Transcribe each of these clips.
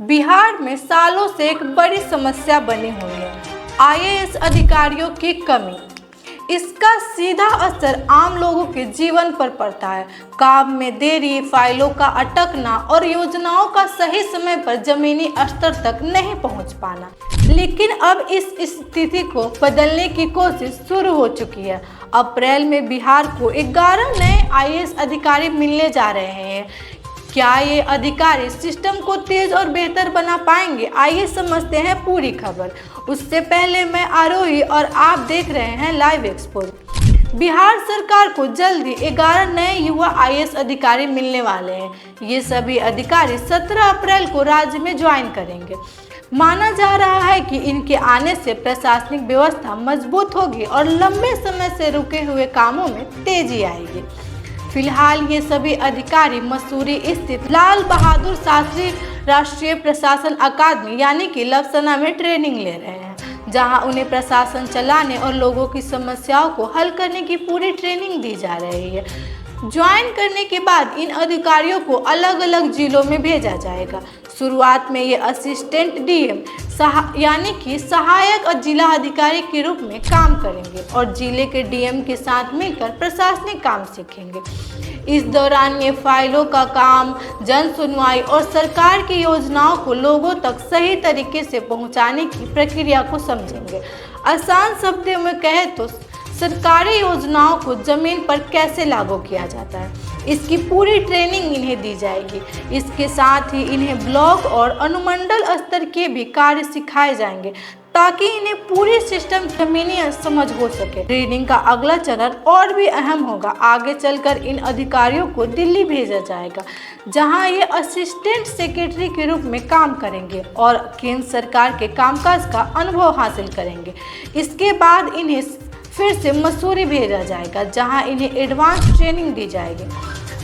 बिहार में सालों से एक बड़ी समस्या बनी हुई है आईएएस अधिकारियों की कमी। इसका सीधा असर आम लोगों के जीवन पर पड़ता है। काम में देरी, फाइलों का अटकना और योजनाओं का सही समय पर जमीनी स्तर तक नहीं पहुंच पाना। लेकिन अब इस स्थिति को बदलने की कोशिश शुरू हो चुकी है। अप्रैल में बिहार को 11 नए आईएएस अधिकारी मिलने जा रहे हैं। क्या ये अधिकारी सिस्टम को तेज और बेहतर बना पाएंगे? आइए समझते हैं पूरी खबर। उससे पहले मैं आरोही और आप देख रहे हैं लाइव एक्सपोज। बिहार सरकार को जल्दी 11 नए युवा आईएएस अधिकारी मिलने वाले हैं। ये सभी अधिकारी 17 अप्रैल को राज्य में ज्वाइन करेंगे। माना जा रहा है कि इनके आने से प्रशासनिक व्यवस्था मजबूत होगी और लंबे समय से रुके हुए कामों में तेजी आएगी। फिलहाल ये सभी अधिकारी मसूरी स्थित लाल बहादुर शास्त्री राष्ट्रीय प्रशासन अकादमी यानी कि लवसना में ट्रेनिंग ले रहे हैं, जहां उन्हें प्रशासन चलाने और लोगों की समस्याओं को हल करने की पूरी ट्रेनिंग दी जा रही है। ज्वाइन करने के बाद इन अधिकारियों को अलग अलग जिलों में भेजा जाएगा। शुरुआत में ये असिस्टेंट डीएम यानी कि सहायक और जिला अधिकारी के रूप में काम करेंगे और जिले के डीएम के साथ मिलकर प्रशासनिक काम सीखेंगे। इस दौरान ये फाइलों का काम, जन सुनवाई और सरकार की योजनाओं को लोगों तक सही तरीके से पहुंचाने की प्रक्रिया को समझेंगे। आसान शब्दों में कहे तो सरकारी योजनाओं को जमीन पर कैसे लागू किया जाता है, इसकी पूरी ट्रेनिंग इन्हें दी जाएगी। इसके साथ ही इन्हें ब्लॉक और अनुमंडल स्तर के भी कार्य सिखाए जाएंगे ताकि इन्हें पूरी सिस्टम जमीनी समझ हो सके। ट्रेनिंग का अगला चरण और भी अहम होगा। आगे चलकर इन अधिकारियों को दिल्ली भेजा जाएगा, जहां ये असिस्टेंट सेक्रेटरी के रूप में काम करेंगे और केंद्र सरकार के कामकाज का अनुभव हासिल करेंगे। इसके बाद इन्हें फिर से मसूरी भेजा जाएगा, जहां इन्हें एडवांस ट्रेनिंग दी जाएगी।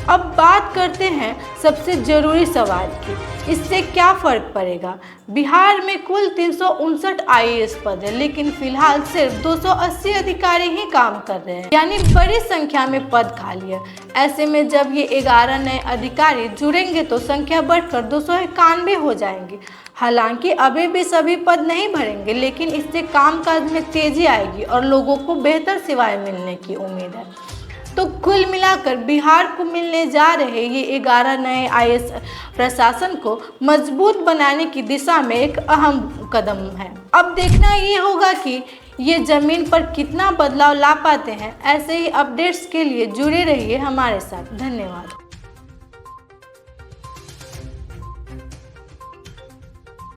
अब बात करते हैं सबसे ज़रूरी सवाल की, इससे क्या फ़र्क पड़ेगा। बिहार में कुल 359 आईएएस पद है, लेकिन फिलहाल सिर्फ 280 अधिकारी ही काम कर रहे हैं, यानी बड़ी संख्या में पद खाली है। ऐसे में जब ये 11 नए अधिकारी जुड़ेंगे तो संख्या बढ़कर 291 हो जाएंगी। हालांकि अभी भी सभी पद नहीं भरेंगे, लेकिन इससे कामकाज में तेजी आएगी और लोगों को बेहतर सेवाएं मिलने की उम्मीद है। तो कुल मिलाकर बिहार को मिलने जा रहे ये 11 नए आईएएस प्रशासन को मजबूत बनाने की दिशा में एक अहम कदम है। अब देखना ये होगा कि ये जमीन पर कितना बदलाव ला पाते हैं। ऐसे ही अपडेट्स के लिए जुड़े रहिए हमारे साथ। धन्यवाद।